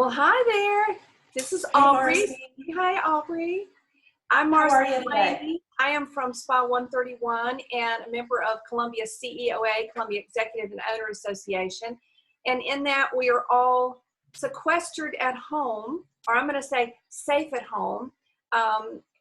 Well, hi there. This is Hey, Aubrey. Marcy. Hi, Aubrey. I'm How Marcy are you today? Lady. I am from SPA 131 and a member of Columbia CEOA, Columbia Executive and Owner Association. And in that, we are all sequestered at home, or I'm going to say safe at home,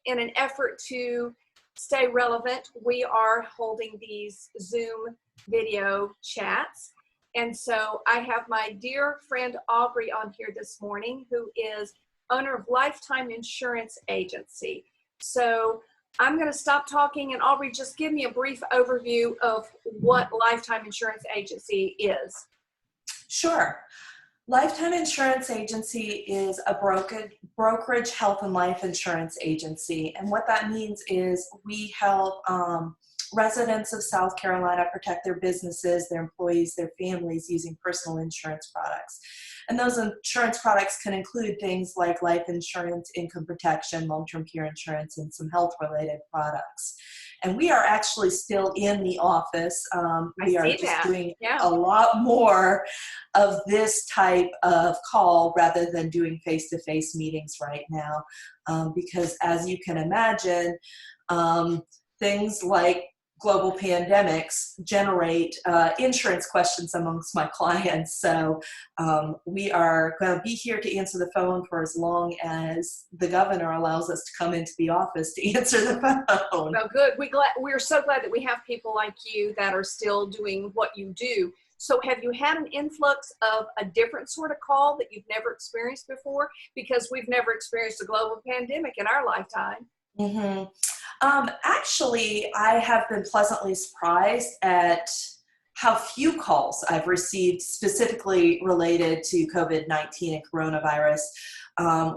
in an effort to stay relevant. We are holding these Zoom video chats. And so I have my dear friend Aubrey on here this morning, who is owner of Lifetime Insurance Agency. So I'm going to stop talking, and Aubrey, just give me a brief overview of what Lifetime Insurance Agency is. Sure. Lifetime Insurance Agency is a brokerage health and life insurance agency. And what that means is we help residents of South Carolina protect their businesses, their employees, their families using personal insurance products. And those insurance products can include things like life insurance, income protection, long-term care insurance, and some health-related products. And we are actually still in the office. We are just doing a lot more of this type of call rather than doing face-to-face meetings right now. Because as you can imagine, things like global pandemics generate insurance questions amongst my clients. So we are going to be here to answer the phone for as long as the governor allows us to come into the office to answer the phone. Well, good. We're so glad that we have people like you that are still doing what you do. So have you had an influx of a different sort of call that you've never experienced before? Because we've never experienced a global pandemic in our lifetime. Mm-hmm. Actually, I have been pleasantly surprised at how few calls I've received specifically related to COVID-19 and coronavirus.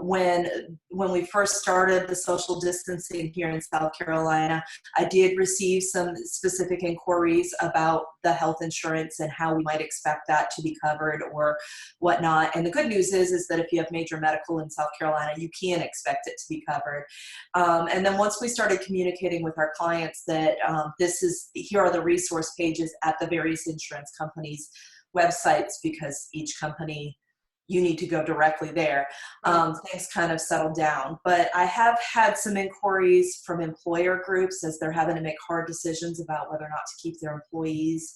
When we first started the social distancing here in South Carolina, I did receive some specific inquiries about the health insurance and how we might expect that to be covered or whatnot. And the good news is that if you have major medical in South Carolina, you can expect it to be covered. And then once we started communicating with our clients that here are the resource pages at the various insurance companies' websites, because each company, you need to go directly there. Things kind of settled down. But I have had some inquiries from employer groups as they're having to make hard decisions about whether or not to keep their employees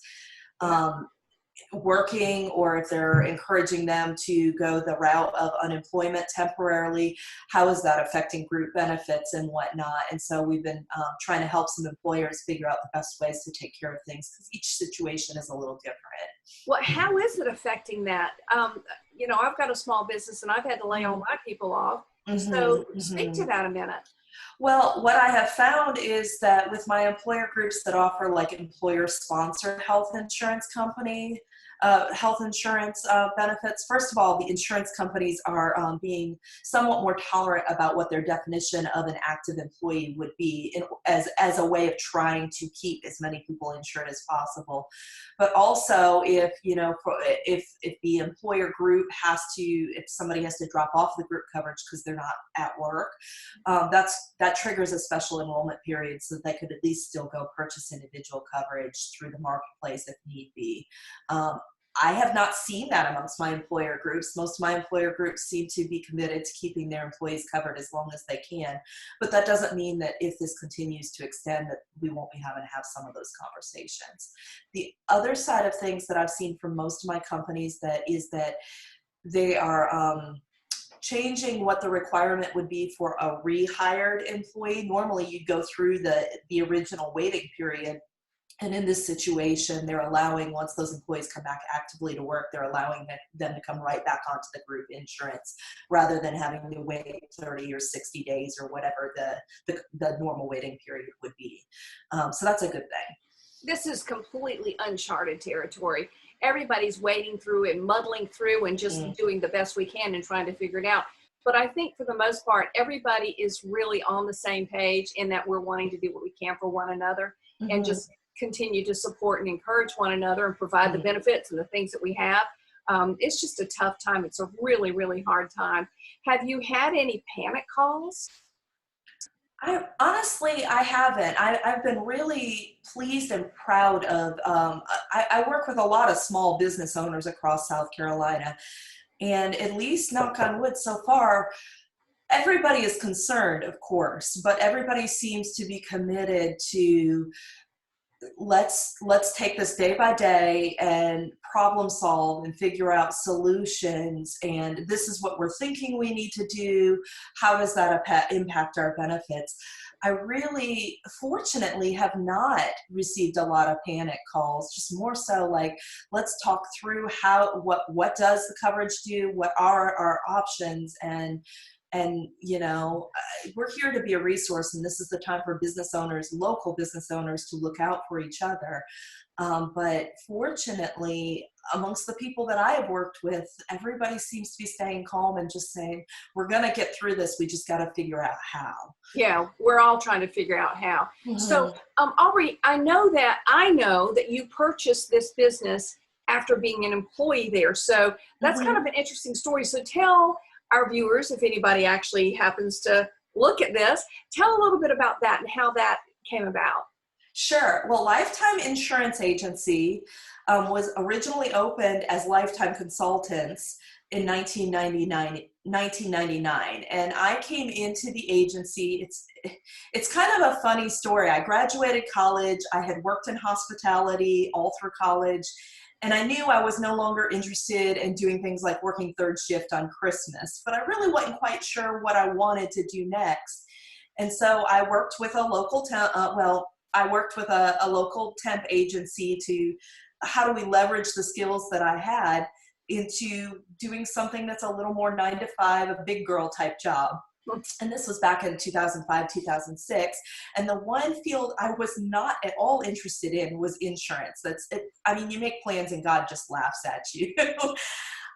working, or if they're encouraging them to go the route of unemployment temporarily. How is that affecting group benefits and whatnot? And so we've been trying to help some employers figure out the best ways to take care of things, because each situation is a little different. Well, how is it affecting that? I've got a small business and I've had to lay all my people off. So speak to that a minute. Well, what I have found is that with my employer groups that offer like employer-sponsored health insurance benefits, first of all, the insurance companies are being somewhat more tolerant about what their definition of an active employee would be as a way of trying to keep as many people insured as possible. But also, if the employer group if somebody has to drop off the group coverage because they're not at work, that triggers a special enrollment period so that they could at least still go purchase individual coverage through the marketplace if need be. I have not seen that amongst my employer groups. Most of my employer groups seem to be committed to keeping their employees covered as long as they can. But that doesn't mean that if this continues to extend, that we won't be having to have some of those conversations. The other side of things that I've seen from most of my companies is that they are changing what the requirement would be for a rehired employee. Normally you'd go through the original waiting period. And in this situation, they're allowing, once those employees come back actively to work, they're allowing them to come right back onto the group insurance rather than having to wait 30 or 60 days or whatever the normal waiting period would be. So that's a good thing. This is completely uncharted territory. Everybody's wading through and muddling through and just doing the best we can and trying to figure it out. But I think for the most part, everybody is really on the same page in that we're wanting to do what we can for one another and just continue to support and encourage one another and provide the benefits and the things that we have. It's just a tough time. It's a really, really hard time. Have you had any panic calls? Honestly, I haven't. I've been really pleased and proud of, I work with a lot of small business owners across South Carolina. And at least, knock on wood, so far, everybody is concerned, of course, but everybody seems to be committed to let's take this day by day and problem solve and figure out solutions, and this is what we're thinking we need to do. How does that impact our benefits? I really, fortunately, have not received a lot of panic calls, just more so like, let's talk through what does the coverage do, what are our options, and we're here to be a resource, and this is the time for business owners, local business owners, to look out for each other. But fortunately, amongst the people that I have worked with, everybody seems to be staying calm and just saying, we're going to get through this. We just got to figure out how. Yeah, we're all trying to figure out how. Mm-hmm. So, Aubrey, I know that you purchased this business after being an employee there. So that's kind of an interesting story. So tell our viewers, if anybody actually happens to look at this, tell a little bit about that and how that came about. Sure. Well, Lifetime Insurance Agency was originally opened as Lifetime Consultants in 1999, and I came into the agency. It's kind of a funny story. I graduated college. I had worked in hospitality all through college, and I knew I was no longer interested in doing things like working third shift on Christmas, but I really wasn't quite sure what I wanted to do next. And so I worked with a local local temp agency to, how do we leverage the skills that I had into doing something that's a little more 9 to 5, a big girl type job. And this was back in 2005, 2006. And the one field I was not at all interested in was insurance. That's it. I mean, you make plans and God just laughs at you.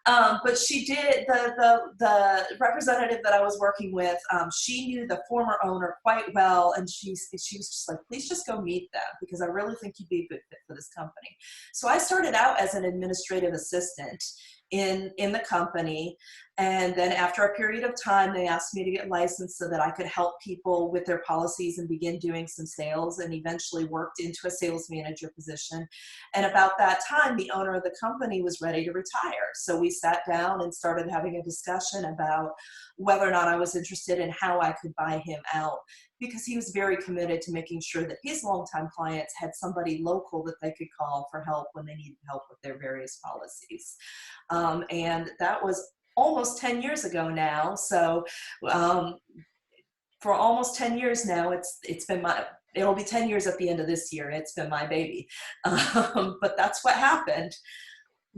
But she did, the representative that I was working with, she knew the former owner quite well, and she was just like, please just go meet them, because I really think you'd be a good fit for this company. So I started out as an administrative assistant in the company, and then after a period of time, they asked me to get licensed so that I could help people with their policies and begin doing some sales, and eventually worked into a sales manager position. And about that time, the owner of the company was ready to retire. So we sat down and started having a discussion about whether or not I was interested in how I could buy him out, because he was very committed to making sure that his longtime clients had somebody local that they could call for help when they needed help with their various policies. And that was almost 10 years ago now. So for almost 10 years now, it's been it'll be 10 years at the end of this year. It's been my baby. But that's what happened.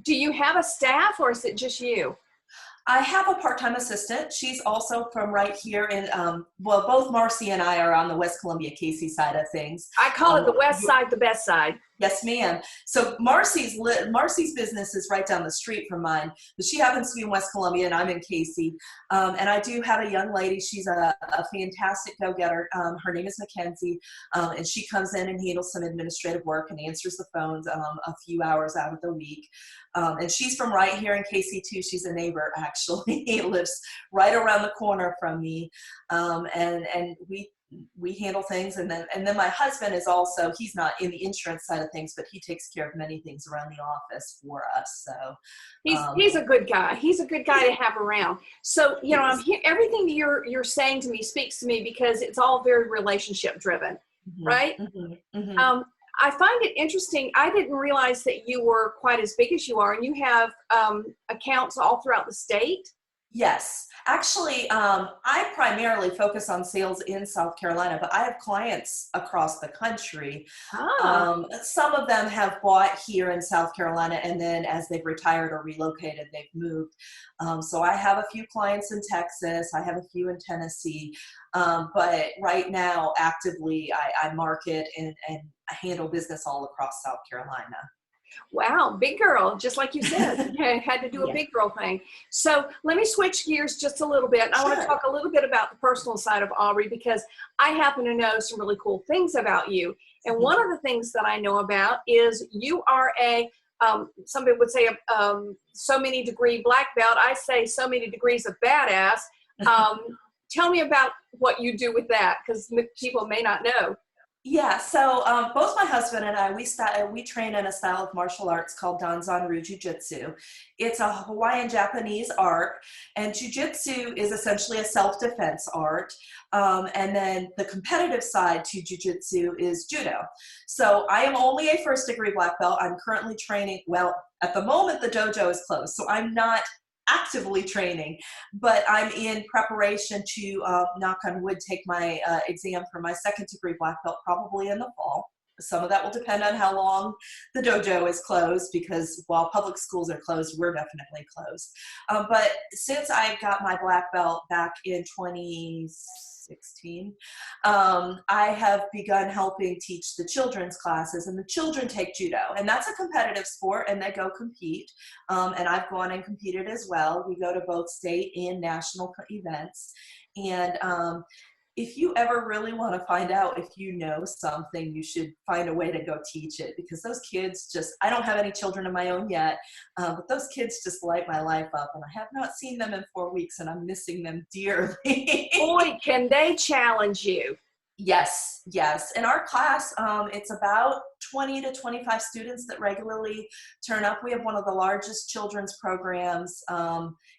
Do you have a staff, or is it just you? I have a part-time assistant. She's also from right here in, both Marcy and I are on the West Columbia Cayce side of things. I call it the west side, the best side. Yes, ma'am. So Marcy's business is right down the street from mine, but she happens to be in West Columbia and I'm in Cayce. And I do have a young lady. She's a fantastic go-getter. Her name is Mackenzie, and she comes in and handles some administrative work and answers the phones a few hours out of the week. And she's from right here in Cayce too. She's a neighbor, actually. Lives right around the corner from me. And we handle things, and then my husband is also, he's not in the insurance side of things, but he takes care of many things around the office for us. So he's a good guy. He's a good guy to have around. So I'm here. Everything you're saying to me speaks to me, because it's all very relationship driven, right? I find it interesting. I didn't realize that you were quite as big as you are, and you have accounts all throughout the state. Yes. Actually, I primarily focus on sales in South Carolina, but I have clients across the country. Some of them have bought here in South Carolina, and then as they've retired or relocated, they've moved. So I have a few clients in Texas. I have a few in Tennessee. But right now, actively, I market and I handle business all across South Carolina. Wow, big girl, just like you said. You had to do a big girl thing. So let me switch gears just a little bit. I want to talk a little bit about the personal side of Aubrey, because I happen to know some really cool things about you. And one of the things that I know about is you are somebody would say so many degree black belt. I say so many degrees of badass. Tell me about what you do with that, because people may not know. Yeah, so both my husband and I, we train in a style of martial arts called Danzanryu Jiu-Jitsu. It's a Hawaiian Japanese art, and Jiu-Jitsu is essentially a self-defense art. And then the competitive side to Jiu-Jitsu is Judo. So I am only a first degree black belt. I'm currently training, well, at the moment the dojo is closed, so I'm not actively training, but I'm in preparation to, knock on wood, take my exam for my second degree black belt probably in the fall. Some of that will depend on how long the dojo is closed, because while public schools are closed, we're definitely closed. But since I got my black belt back in 2016, I have begun helping teach the children's classes, and the children take judo, and that's a competitive sport, and they go compete. And I've gone and competed as well. We go to both state and national events. And if you ever really want to find out if you know something, you should find a way to go teach it, because those kids just, I don't have any children of my own yet, but those kids just light my life up, and I have not seen them in 4 weeks, and I'm missing them dearly. Boy, can they challenge you. Yes, yes. In our class, it's about 20 to 25 students that regularly turn up. We have one of the largest children's programs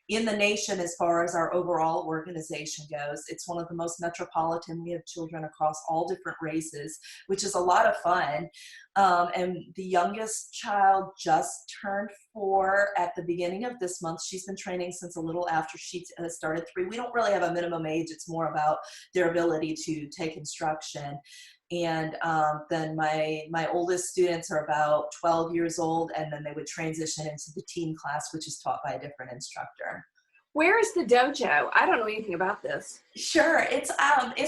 in the nation as far as our overall organization goes. It's one of the most metropolitan. We have children across all different races, which is a lot of fun. And the youngest child just turned 4 at the beginning of this month. She's been training since a little after she started 3. We don't really have a minimum age. It's more about their ability to take instruction. And then my oldest students are about 12 years old, and then they would transition into the teen class, which is taught by a different instructor. Where is the dojo? I don't know anything about this. Sure, it's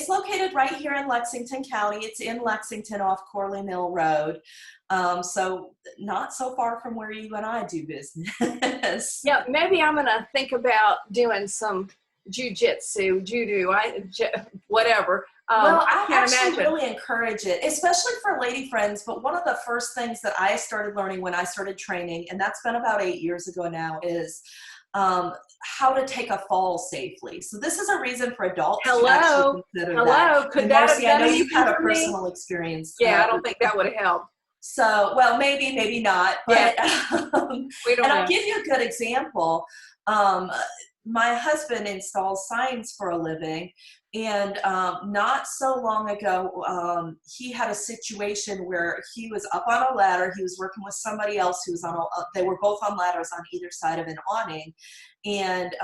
located right here in Lexington County. It's in Lexington off Corley Mill Road, so not so far from where you and I do business. Yeah, maybe I'm gonna think about doing some jujitsu, judo, whatever. Well, I can't actually imagine. really encourage it, especially for lady friends. But one of the first things that I started learning when I started training, and that's been about 8 years ago now, is how to take a fall safely. So this is a reason for adults to actually consider that. Could And that Marcy, have I know done you've had a anything for me? personal experience. Yeah, I don't think that would have helped. So, well, maybe, maybe not. But We don't and know. I'll give you a good example. My husband installs signs for a living, and not so long ago, he had a situation where he was up on a ladder. He was working with somebody else who was on they were both on ladders on either side of an awning, and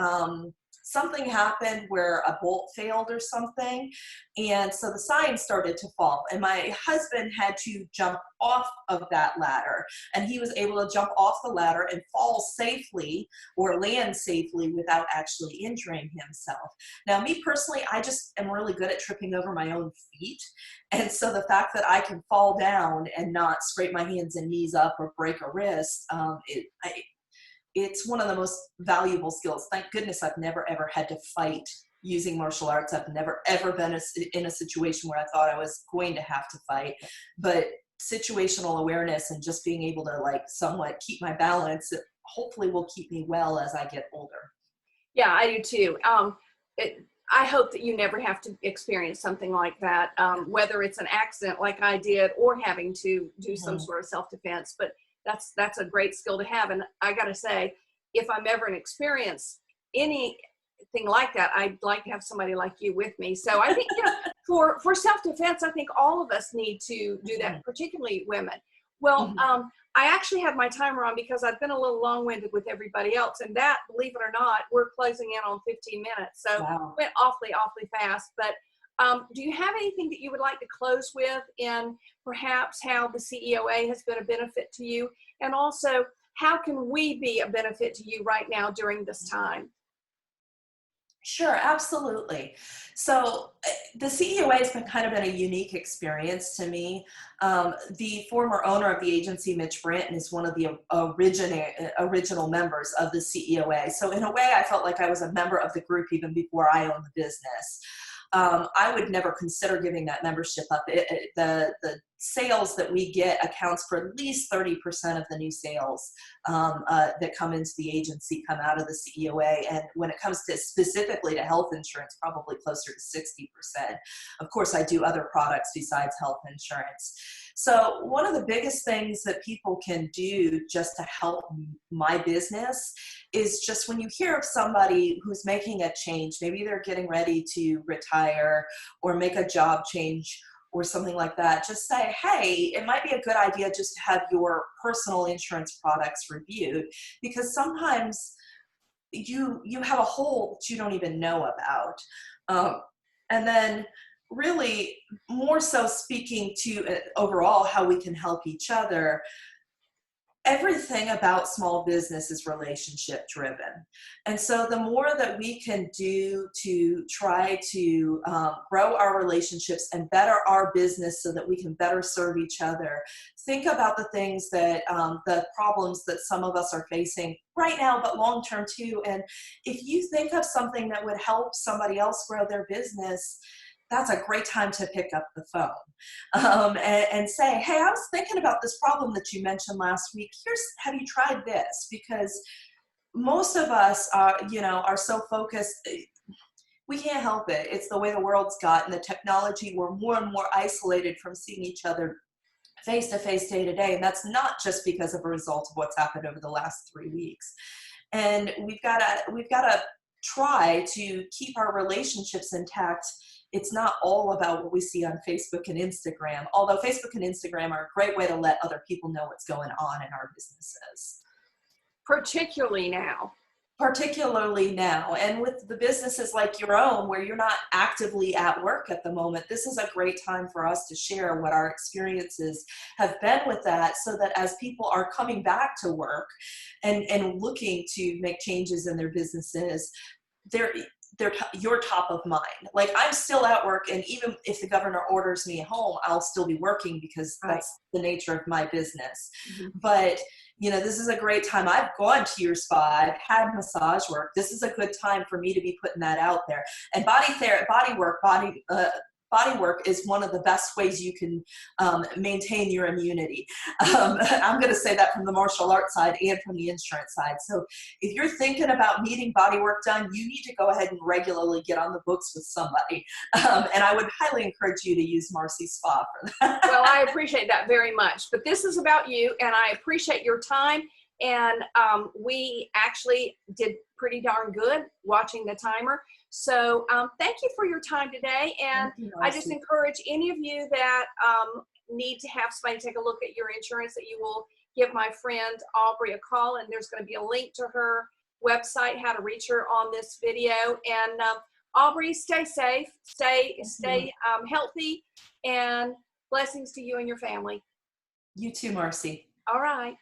something happened where a bolt failed or something, and so the sign started to fall, and my husband had to jump off of that ladder, and he was able to jump off the ladder and fall safely or land safely without actually injuring himself. Now, me personally, I just am really good at tripping over my own feet, and so the fact that I can fall down and not scrape my hands and knees up or break a wrist, it's one of the most valuable skills. Thank goodness I've never ever had to fight using martial arts. I've never ever been in a situation where I thought I was going to have to fight, but situational awareness and just being able to like somewhat keep my balance hopefully will keep me well as I get older. Yeah, I do too. I hope that you never have to experience something like that, whether it's an accident like I did or having to do some sort of self-defense. But that's a great skill to have. And I got to say, if I'm ever in experience anything like that, I'd like to have somebody like you with me. So I think, for self-defense, I think all of us need to do that, particularly women. Well, I actually have my timer on because I've been a little long-winded with everybody else, and that, believe it or not, we're closing in on 15 minutes. So Wow. it went awfully fast. But do you have anything that you would like to close with, in perhaps how the CEOA has been a benefit to you? And also, how can we be a benefit to you right now during this time? Sure, absolutely. So the CEOA has been kind of been a unique experience to me. The former owner of the agency, Mitch Branton, is one of the original members of the CEOA. So in a way, I felt like I was a member of the group even before I owned the business. I would never consider giving that membership up. The sales that we get accounts for at least 30% of the new sales that come into the agency come out of the CEOA. And when it comes to specifically to health insurance, probably closer to 60%. Of course, I do other products besides health insurance. So one of the biggest things that people can do just to help my business is just when you hear of somebody who's making a change, maybe they're getting ready to retire or make a job change or something like that, just say, hey, it might be a good idea just to have your personal insurance products reviewed, because sometimes you have a hole that you don't even know about. And then really more so speaking to overall how we can help each other. Everything about small business is relationship driven. And so the more that we can do to try to grow our relationships and better our business so that we can better serve each other, think about the things that, the problems that some of us are facing right now, but long-term too. And if you think of something that would help somebody else grow their business, that's a great time to pick up the phone and say, hey, I was thinking about this problem that you mentioned last week. Have you tried this? Because most of us are so focused. We can't help it. It's the way the world's gotten. The technology, we're more and more isolated from seeing each other face to face, day to day. And that's not just because of a result of what's happened over the last 3 weeks. And we've got to try to keep our relationships intact. It's not all about what we see on Facebook and Instagram, although Facebook and Instagram are a great way to let other people know what's going on in our businesses. Particularly now. And with the businesses like your own, where you're not actively at work at the moment, this is a great time for us to share what our experiences have been with that, so that as people are coming back to work and looking to make changes in their businesses, you're top of mind. Like, I'm still at work, and even if the governor orders me home, I'll still be working because that's the nature of my business. Mm-hmm. But this is a great time. I've gone to your spa. I've had massage work. This is a good time for me to be putting that out there. And body work is one of the best ways you can maintain your immunity. I'm going to say that from the martial arts side and from the insurance side. So if you're thinking about needing body work done, you need to go ahead and regularly get on the books with somebody. And I would highly encourage you to use Marcy Spa for that. Well, I appreciate that very much. But this is about you, and I appreciate your time. And we actually did pretty darn good watching the timer. So thank you for your time today. And I just encourage any of you that need to have somebody take a look at your insurance, that you will give my friend Aubrey a call. And there's going to be a link to her website, how to reach her, on this video. And Aubrey, stay safe, stay healthy, and blessings to you and your family. You too, Marcy. All right.